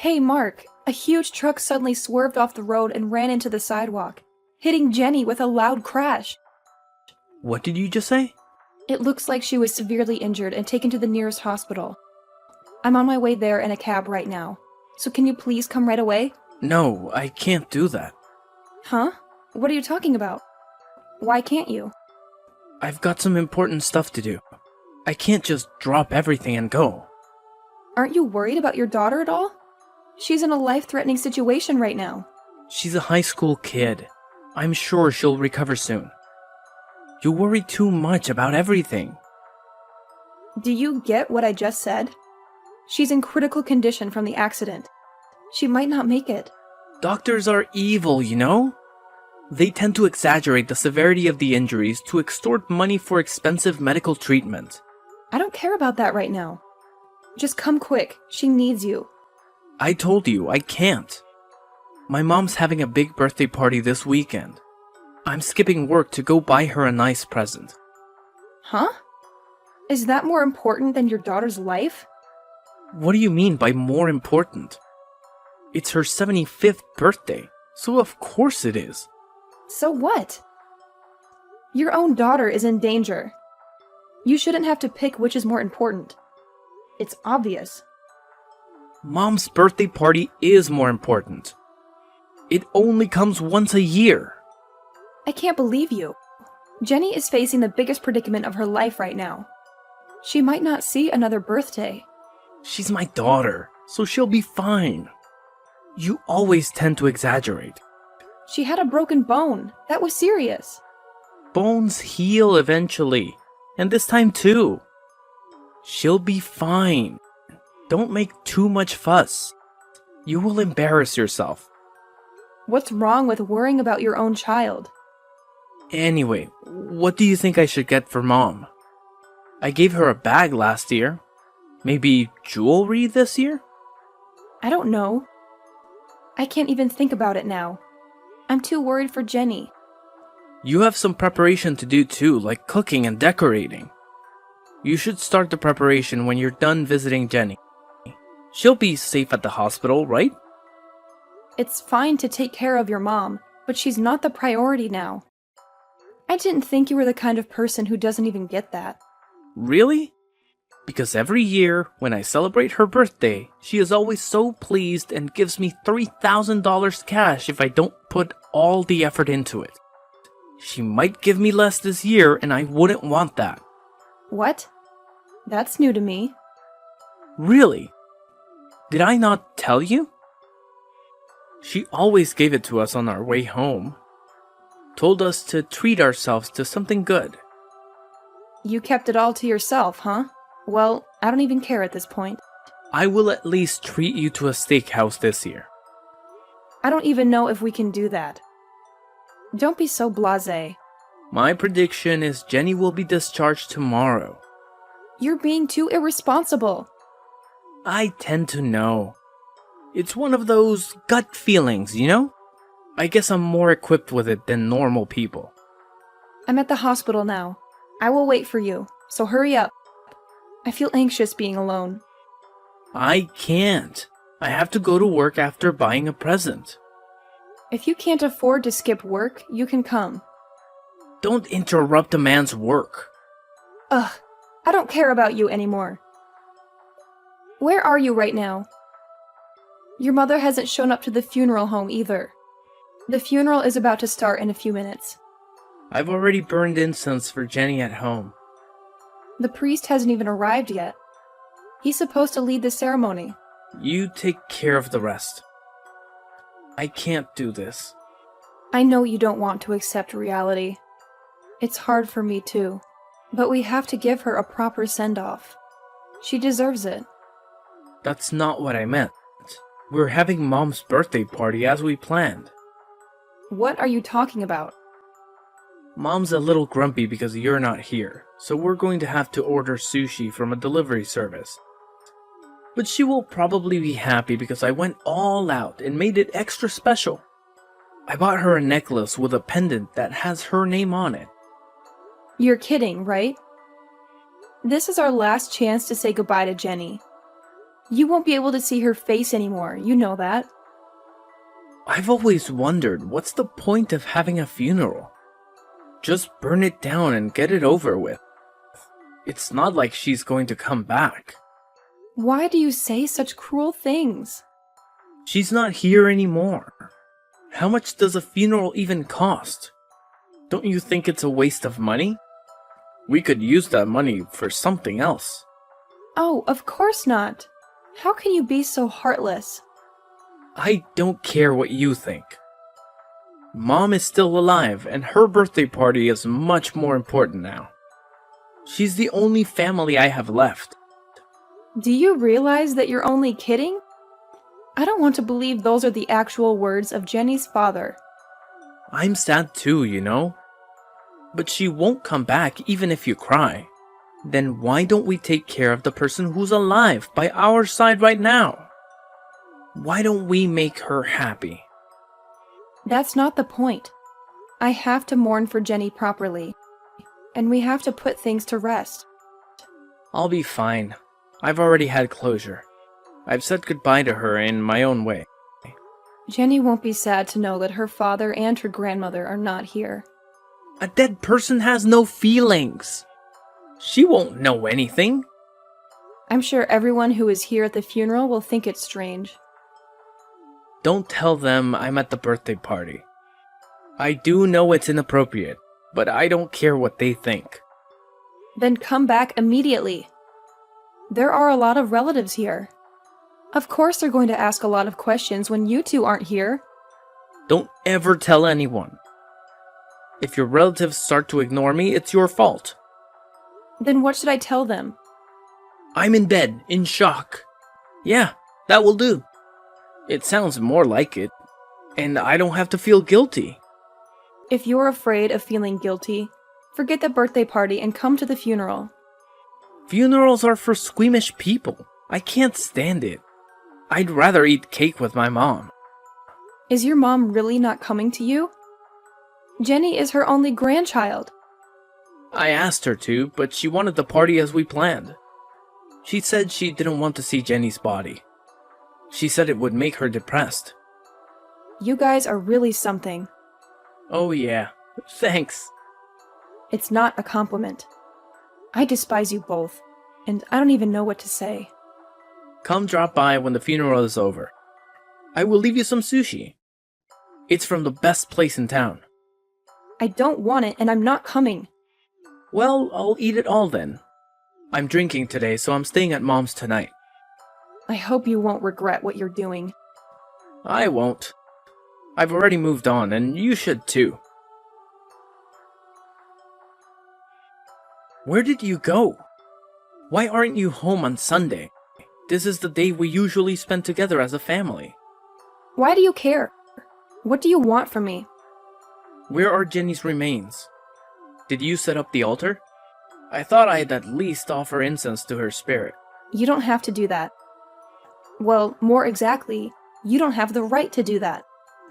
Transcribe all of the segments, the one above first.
Hey, Mark, a huge truck suddenly swerved off the road and ran into the sidewalk, hitting Jenny with a loud crash. What did you just say? It looks like she was severely injured and taken to the nearest hospital. I'm on my way there in a cab right now, so can you please come right away? No, I can't do that. Huh? What are you talking about? Why can't you? I've got some important stuff to do. I can't just drop everything and go. Aren't you worried about your daughter at all? She's in a life-threatening situation right now. She's a high school kid. I'm sure she'll recover soon. You worry too much about everything. Do you get what I just said? She's in critical condition from the accident. She might not make it. Doctors are evil, you know? They tend to exaggerate the severity of the injuries to extort money for expensive medical treatment. I don't care about that right now. Just come quick. She needs you. I told you, I can't. My mom's having a big birthday party this weekend. I'm skipping work to go buy her a nice present. Huh? Is that more important than your daughter's life? What do you mean by more important? It's her 75th birthday, so of course it is. So what? Your own daughter is in danger. You shouldn't have to pick which is more important. It's obvious. Mom's birthday party is more important. It only comes once a year. I can't believe you. Jenny is facing the biggest predicament of her life right now. She might not see another birthday. She's my daughter, so she'll be fine. You always tend to exaggerate. She had a broken bone. That was serious. Bones heal eventually, and this time too. She'll be fine. Don't make too much fuss. You will embarrass yourself. What's wrong with worrying about your own child? Anyway, what do you think I should get for Mom? I gave her a bag last year. Maybe jewelry this year? I don't know. I can't even think about it now. I'm too worried for Jenny. You have some preparation to do too, like cooking and decorating. You should start the preparation when you're done visiting Jenny. She'll be safe at the hospital, right? It's fine to take care of your mom, but she's not the priority now. I didn't think you were the kind of person who doesn't even get that. Really? Because every year, when I celebrate her birthday, she is always so pleased and gives me $3,000 cash if I don't put all the effort into it. She might give me less this year, and I wouldn't want that. What? That's new to me. Really? Did I not tell you? She always gave it to us on our way home. Told us to treat ourselves to something good. You kept it all to yourself, huh? Well, I don't even care at this point. I will at least treat you to a steakhouse this year. I don't even know if we can do that. Don't be so blasé. My prediction is Jenny will be discharged tomorrow. You're being too irresponsible. I tend to know. It's one of those gut feelings, you know? I guess I'm more equipped with it than normal people. I'm at the hospital now. I will wait for you, so hurry up. I feel anxious being alone. I can't. I have to go to work after buying a present. If you can't afford to skip work, you can come. Don't interrupt a man's work. Ugh, I don't care about you anymore. Where are you right now? Your mother hasn't shown up to the funeral home either. The funeral is about to start in a few minutes. I've already burned incense for Jenny at home. The priest hasn't even arrived yet. He's supposed to lead the ceremony. You take care of the rest. I can't do this. I know you don't want to accept reality. It's hard for me too. But we have to give her a proper send-off. She deserves it. That's not what I meant. We're having Mom's birthday party as we planned. What are you talking about? Mom's a little grumpy because you're not here, so we're going to have to order sushi from a delivery service. But she will probably be happy because I went all out and made it extra special. I bought her a necklace with a pendant that has her name on it. You're kidding, right? This is our last chance to say goodbye to Jenny. You won't be able to see her face anymore, you know that. I've always wondered, what's the point of having a funeral? Just burn it down and get it over with. It's not like she's going to come back. Why do you say such cruel things? She's not here anymore. How much does a funeral even cost? Don't you think it's a waste of money? We could use that money for something else. Oh, of course not. How can you be so heartless? I don't care what you think. Mom is still alive, and her birthday party is much more important now. She's the only family I have left. Do you realize that you're only kidding? I don't want to believe those are the actual words of Jenny's father. I'm sad too, you know. But she won't come back even if you cry. Then why don't we take care of the person who's alive by our side right now? Why don't we make her happy? That's not the point. I have to mourn for Jenny properly, and we have to put things to rest. I'll be fine. I've already had closure. I've said goodbye to her in my own way. Jenny won't be sad to know that her father and her grandmother are not here. A dead person has no feelings. She won't know anything. I'm sure everyone who is here at the funeral will think it's strange. Don't tell them I'm at the birthday party. I do know it's inappropriate, but I don't care what they think. Then come back immediately. There are a lot of relatives here. Of course they're going to ask a lot of questions when you two aren't here. Don't ever tell anyone. If your relatives start to ignore me, it's your fault. Then what should I tell them? I'm in bed, in shock. Yeah, that will do. It sounds more like it, and I don't have to feel guilty. If you're afraid of feeling guilty, forget the birthday party and come to the funeral. Funerals are for squeamish people. I can't stand it. I'd rather eat cake with my mom. Is your mom really not coming to you? Jenny is her only grandchild. I asked her to, but she wanted the party as we planned. She said she didn't want to see Jenny's body. She said it would make her depressed. You guys are really something. Oh yeah, thanks. It's not a compliment. I despise you both, and I don't even know what to say. Come drop by when the funeral is over. I will leave you some sushi. It's from the best place in town. I don't want it, and I'm not coming. Well, I'll eat it all then. I'm drinking today, so I'm staying at Mom's tonight. I hope you won't regret what you're doing. I won't. I've already moved on, and you should too. Where did you go? Why aren't you home on Sunday? This is the day we usually spend together as a family. Why do you care? What do you want from me? Where are Jenny's remains? Did you set up the altar? I thought I'd at least offer incense to her spirit. You don't have to do that. Well, more exactly, you don't have the right to do that.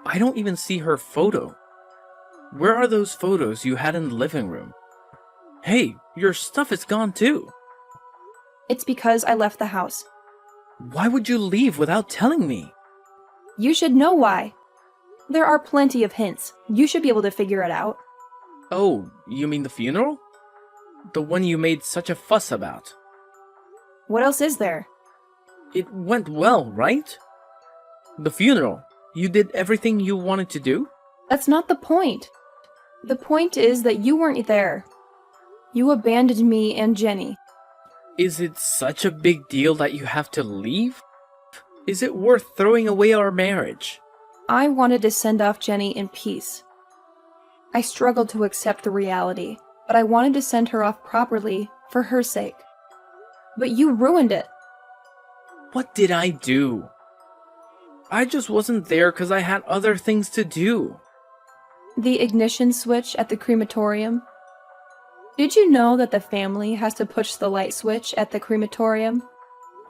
I don't even see her photo. Where are those photos you had in the living room? Hey, your stuff is gone too. It's because I left the house. Why would you leave without telling me? You should know why. There are plenty of hints. You should be able to figure it out. Oh, you mean the funeral? The one you made such a fuss about. What else is there? It went well, right? The funeral. You did everything you wanted to do? That's not the point. The point is that you weren't there. You abandoned me and Jenny. Is it such a big deal that you have to leave? Is it worth throwing away our marriage? I wanted to send off Jenny in peace. I struggled to accept the reality, but I wanted to send her off properly for her sake. But you ruined it. What did I do? I just wasn't there because I had other things to do. The ignition switch at the crematorium. Did you know that the family has to push the light switch at the crematorium?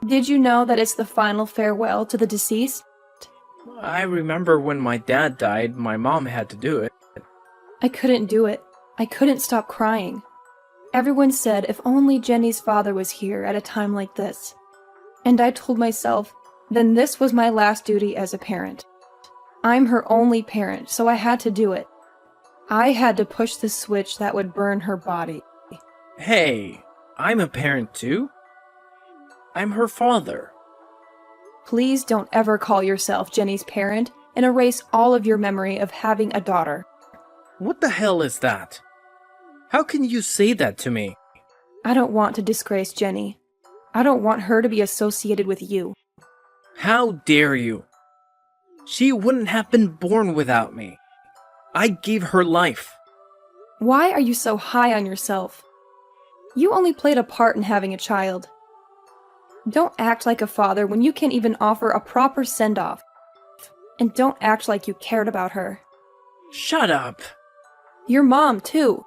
Did you know that it's the final farewell to the deceased? I remember when my dad died, my mom had to do it. I couldn't do it. I couldn't stop crying. Everyone said if only Jenny's father was here at a time like this. And I told myself, then this was my last duty as a parent. I'm her only parent, so I had to do it. I had to push the switch that would burn her body. Hey, I'm a parent too. I'm her father. Please don't ever call yourself Jenny's parent and erase all of your memory of having a daughter. What the hell is that? How can you say that to me? I don't want to disgrace Jenny. I don't want her to be associated with you. How dare you? She wouldn't have been born without me. I gave her life. Why are you so high on yourself? You only played a part in having a child. Don't act like a father when you can't even offer a proper send-off. And don't act like you cared about her. Shut up. Your mom, too.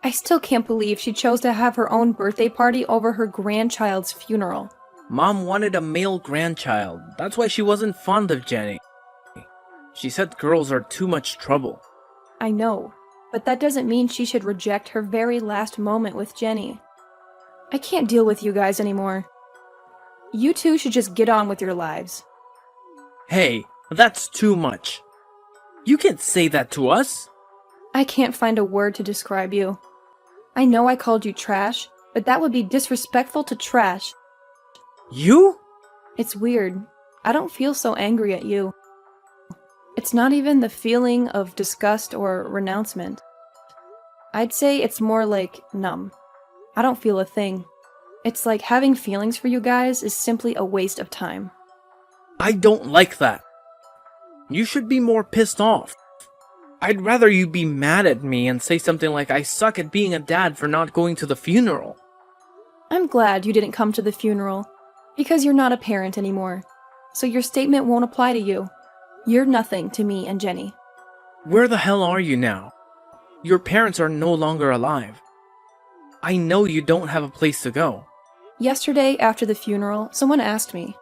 I still can't believe she chose to have her own birthday party over her grandchild's funeral. Mom wanted a male grandchild. That's why she wasn't fond of Jenny. She said girls are too much trouble. I know, but that doesn't mean she should reject her very last moment with Jenny. I can't deal with you guys anymore. You two should just get on with your lives. Hey, that's too much. You can't say that to us. I can't find a word to describe you. I know I called you trash, but that would be disrespectful to trash. You? It's weird. I don't feel so angry at you. It's not even the feeling of disgust or renouncement. I'd say it's more like numb. I don't feel a thing. It's like having feelings for you guys is simply a waste of time. I don't like that. You should be more pissed off. I'd rather you be mad at me and say something like I suck at being a dad for not going to the funeral. I'm glad you didn't come to the funeral, because you're not a parent anymore, so your statement won't apply to you. You're nothing to me and Jenny. Where the hell are you now? Your parents are no longer alive. I know you don't have a place to go. Yesterday, after the funeral, someone asked me.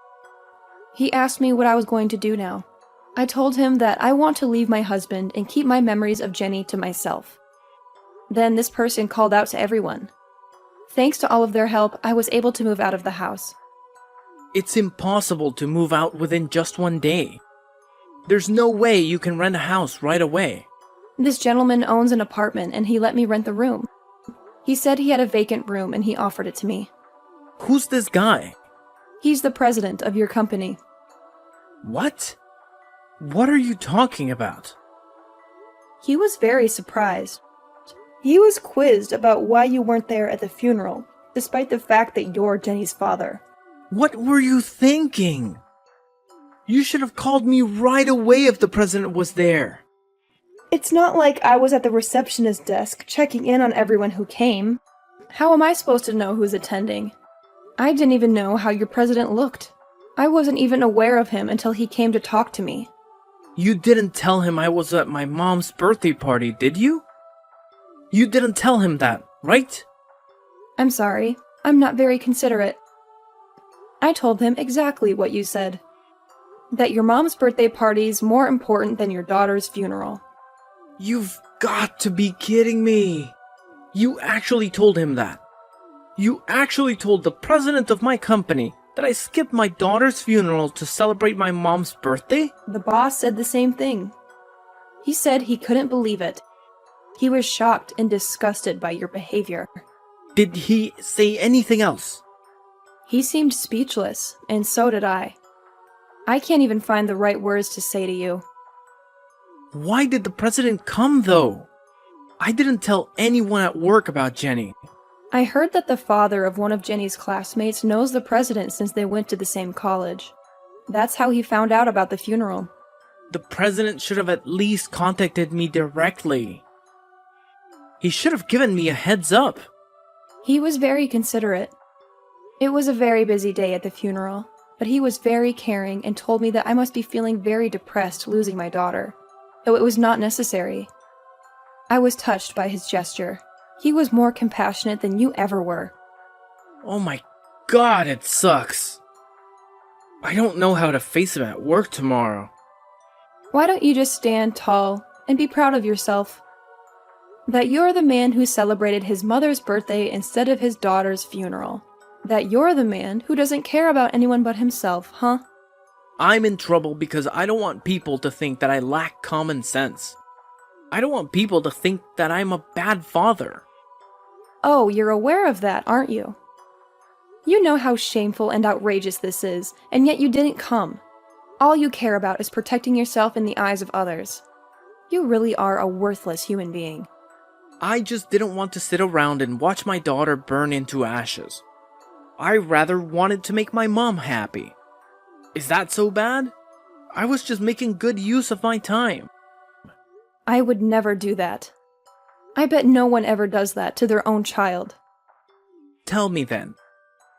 He asked me what I was going to do now. I told him that I want to leave my husband and keep my memories of Jenny to myself. Then this person called out to everyone. Thanks to all of their help, I was able to move out of the house. It's impossible to move out within just one day. There's no way you can rent a house right away. This gentleman owns an apartment and he let me rent the room. He said he had a vacant room and he offered it to me. Who's this guy? He's the president of your company. What? What are you talking about? He was very surprised. He was quizzed about why you weren't there at the funeral, despite the fact that you're Jenny's father. What were you thinking? You should have called me right away if the president was there. It's not like I was at the receptionist desk checking in on everyone who came. How am I supposed to know who's attending? I didn't even know how your president looked. I wasn't even aware of him until he came to talk to me. You didn't tell him I was at my mom's birthday party, did you? You didn't tell him that, right? I'm sorry. I'm not very considerate. I told him exactly what you said. That your mom's birthday party's more important than your daughter's funeral. You've got to be kidding me. You actually told him that. You actually told the president of my company that I skipped my daughter's funeral to celebrate my mom's birthday? The boss said the same thing. He said he couldn't believe it. He was shocked and disgusted by your behavior. Did he say anything else? He seemed speechless, and so did I. I can't even find the right words to say to you. Why did the president come, though? I didn't tell anyone at work about Jenny. I heard that the father of one of Jenny's classmates knows the president since they went to the same college. That's how he found out about the funeral. The president should have at least contacted me directly. He should have given me a heads up. He was very considerate. It was a very busy day at the funeral, but he was very caring and told me that I must be feeling very depressed losing my daughter, though it was not necessary. I was touched by his gesture. He was more compassionate than you ever were. Oh my god, it sucks. I don't know how to face him at work tomorrow. Why don't you just stand tall and be proud of yourself? That you're the man who celebrated his mother's birthday instead of his daughter's funeral. That you're the man who doesn't care about anyone but himself, huh? I'm in trouble because I don't want people to think that I lack common sense. I don't want people to think that I'm a bad father. Oh, you're aware of that, aren't you? You know how shameful and outrageous this is, and yet you didn't come. All you care about is protecting yourself in the eyes of others. You really are a worthless human being. I just didn't want to sit around and watch my daughter burn into ashes. I rather wanted to make my mom happy. Is that so bad? I was just making good use of my time. I would never do that. I bet no one ever does that to their own child. Tell me then,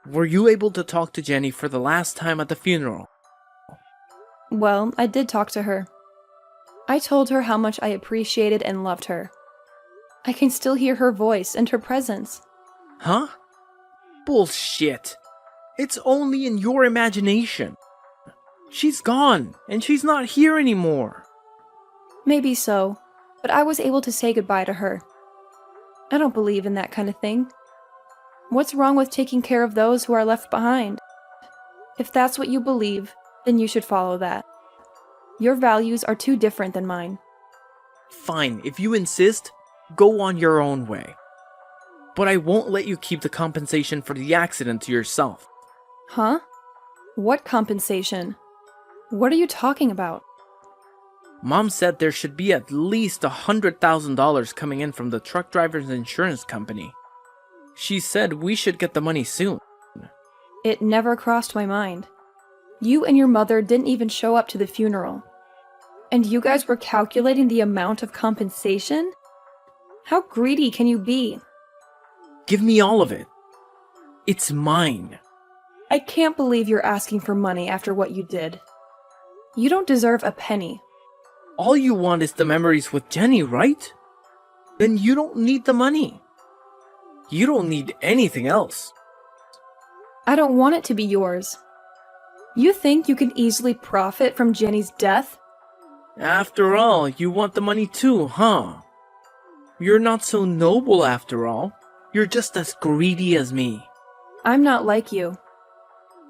were you able to talk to Jenny for the last time at the funeral? Well, I did talk to her. I told her how much I appreciated and loved her. I can still hear her voice and her presence. Huh? Bullshit. It's only in your imagination. She's gone, and she's not here anymore. Maybe so, but I was able to say goodbye to her. I don't believe in that kind of thing. What's wrong with taking care of those who are left behind? If that's what you believe, then you should follow that. Your values are too different than mine. Fine, if you insist, go on your own way. But I won't let you keep the compensation for the accident to yourself. Huh? What compensation? What are you talking about? Mom said there should be at least $100,000 coming in from the truck driver's insurance company. She said we should get the money soon. It never crossed my mind. You and your mother didn't even show up to the funeral. And you guys were calculating the amount of compensation? How greedy can you be? Give me all of it. It's mine. I can't believe you're asking for money after what you did. You don't deserve a penny. All you want is the memories with Jenny, right? Then you don't need the money. You don't need anything else. I don't want it to be yours. You think you can easily profit from Jenny's death? After all, you want the money too, huh? You're not so noble after all. You're just as greedy as me. I'm not like you.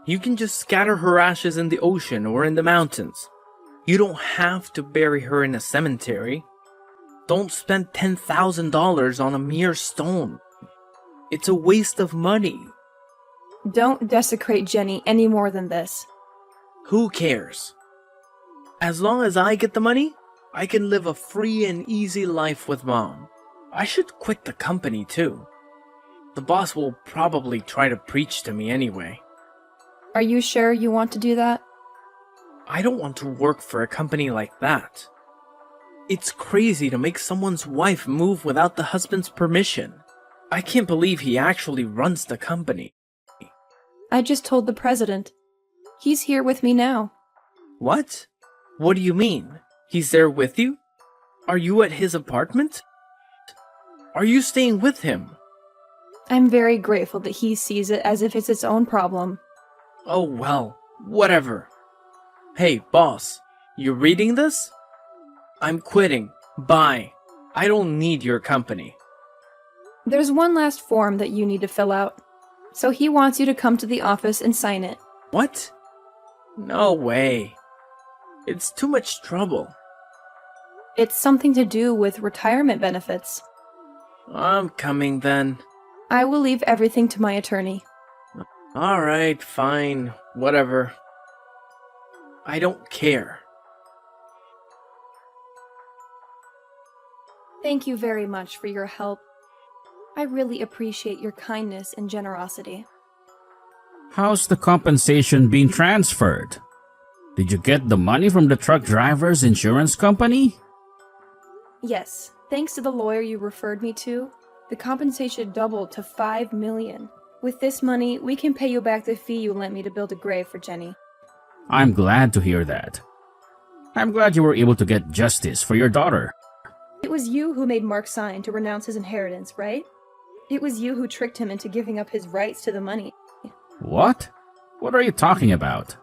You can just scatter her ashes in the ocean or in the mountains. You don't have to bury her in a cemetery. Don't spend $10,000 on a mere stone. It's a waste of money. Don't desecrate Jenny any more than this. Who cares? As long as I get the money, I can live a free and easy life with Mom. I should quit the company too. The boss will probably try to preach to me anyway. Are you sure you want to do that? I don't want to work for a company like that. It's crazy to make someone's wife move without the husband's permission. I can't believe he actually runs the company. I just told the president. He's here with me now. What? What do you mean? He's there with you? Are you at his apartment? Are you staying with him? I'm very grateful that he sees it as if it's its own problem. Oh well, whatever. Hey, boss, you reading this? I'm quitting. Bye. I don't need your company. There's one last form that you need to fill out. So he wants you to come to the office and sign it. What? No way. It's too much trouble. It's something to do with retirement benefits. I'm coming then. I will leave everything to my attorney. Alright, fine. Whatever. I don't care. Thank you very much for your help. I really appreciate your kindness and generosity. How's the compensation being transferred? Did you get the money from the truck driver's insurance company? Yes, thanks to the lawyer you referred me to, the compensation doubled to $5 million. With this money, we can pay you back the fee you lent me to build a grave for Jenny. I'm glad to hear that. I'm glad you were able to get justice for your daughter. It was you who made Mark sign to renounce his inheritance, right? It was you who tricked him into giving up his rights to the money. What? What are you talking about?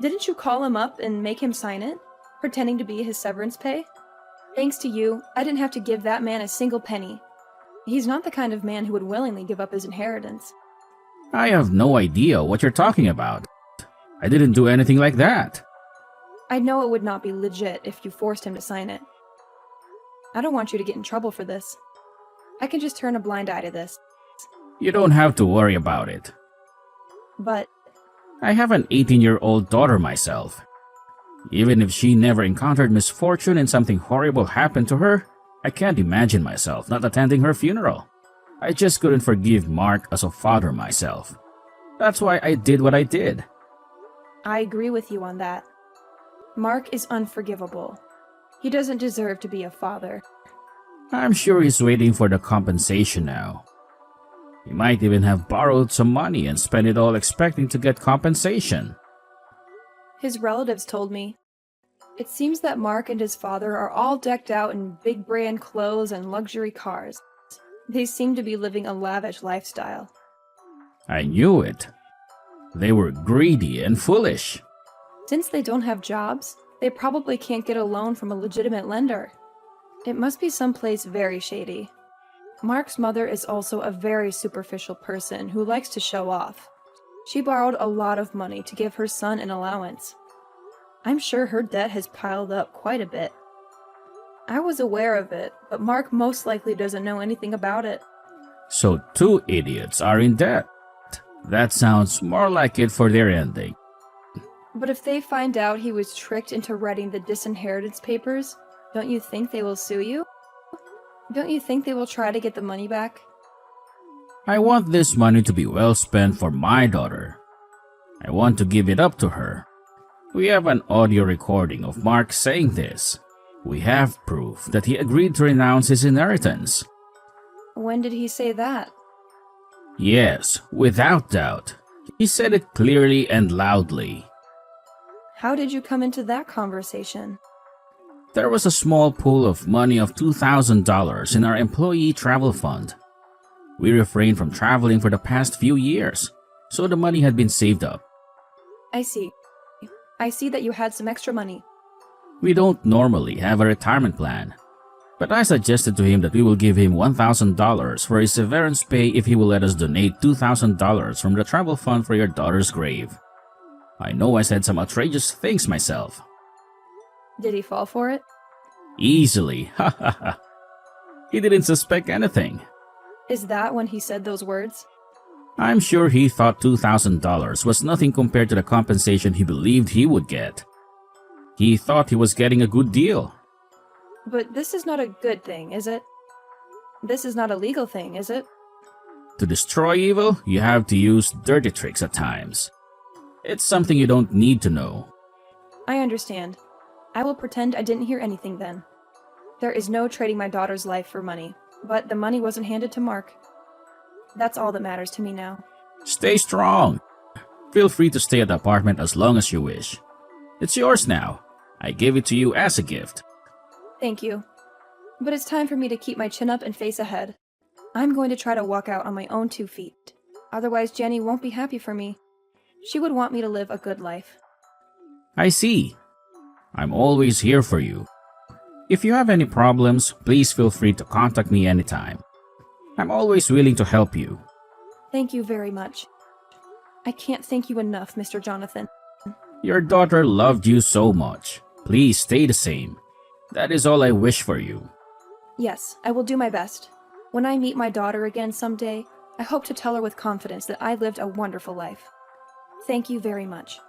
Didn't you call him up and make him sign it, pretending to be his severance pay? Thanks to you, I didn't have to give that man a single penny. He's not the kind of man who would willingly give up his inheritance. I have no idea what you're talking about. I didn't do anything like that. I know it would not be legit if you forced him to sign it. I don't want you to get in trouble for this. I can just turn a blind eye to this. You don't have to worry about it. But I have an 18-year-old daughter myself. Even if she never encountered misfortune and something horrible happened to her, I can't imagine myself not attending her funeral. I just couldn't forgive Mark as a father myself. That's why I did what I did. I agree with you on that. Mark is unforgivable. He doesn't deserve to be a father. I'm sure he's waiting for the compensation now. He might even have borrowed some money and spent it all expecting to get compensation. His relatives told me. It seems that Mark and his father are all decked out in big brand clothes and luxury cars. They seem to be living a lavish lifestyle. I knew it. They were greedy and foolish. Since they don't have jobs, they probably can't get a loan from a legitimate lender. It must be someplace very shady. Mark's mother is also a very superficial person who likes to show off. She borrowed a lot of money to give her son an allowance. I'm sure her debt has piled up quite a bit. I was aware of it, but Mark most likely doesn't know anything about it. So 2 idiots are in debt. That sounds more like it for their ending. But if they find out he was tricked into writing the disinheritance papers, don't you think they will sue you? Don't you think they will try to get the money back? I want this money to be well spent for my daughter. I want to give it up to her. We have an audio recording of Mark saying this. We have proof that he agreed to renounce his inheritance. When did he say that? Yes, without doubt. He said it clearly and loudly. How did you come into that conversation? There was a small pool of money of $2,000 in our employee travel fund. We refrained from traveling for the past few years, so the money had been saved up. I see. I see that you had some extra money. We don't normally have a retirement plan, but I suggested to him that we will give him $1,000 for his severance pay if he will let us donate $2,000 from the travel fund for your daughter's grave. I know I said some outrageous things myself. Did he fall for it? Easily, ha ha ha. He didn't suspect anything. Is that when he said those words? I'm sure he thought $2,000 was nothing compared to the compensation he believed he would get. He thought he was getting a good deal. But this is not a good thing, is it? This is not a legal thing, is it? To destroy evil, you have to use dirty tricks at times. It's something you don't need to know. I understand. I will pretend I didn't hear anything then. There is no trading my daughter's life for money, but the money wasn't handed to Mark. That's all that matters to me now. Stay strong. Feel free to stay at the apartment as long as you wish. It's yours now. I gave it to you as a gift. Thank you. But it's time for me to keep my chin up and face ahead. I'm going to try to walk out on my own 2 feet. Otherwise, Jenny won't be happy for me. She would want me to live a good life. I see. I'm always here for you. If you have any problems, please feel free to contact me anytime. I'm always willing to help you. Thank you very much. I can't thank you enough, Mr. Jonathan. Your daughter loved you so much. Please stay the same. That is all I wish for you. Yes, I will do my best. When I meet my daughter again someday, I hope to tell her with confidence that I lived a wonderful life. Thank you very much.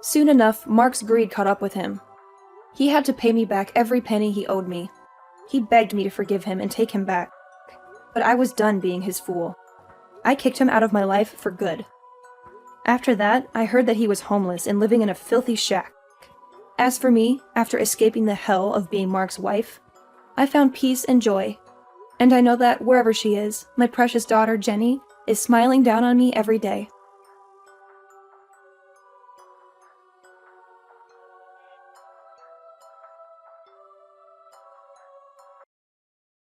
Soon enough, Mark's greed caught up with him. He had to pay me back every penny he owed me. He begged me to forgive him and take him back. But I was done being his fool. I kicked him out of my life for good. After that, I heard that he was homeless and living in a filthy shack. As for me, after escaping the hell of being Mark's wife, I found peace and joy. And I know that wherever she is, my precious daughter Jenny is smiling down on me every day.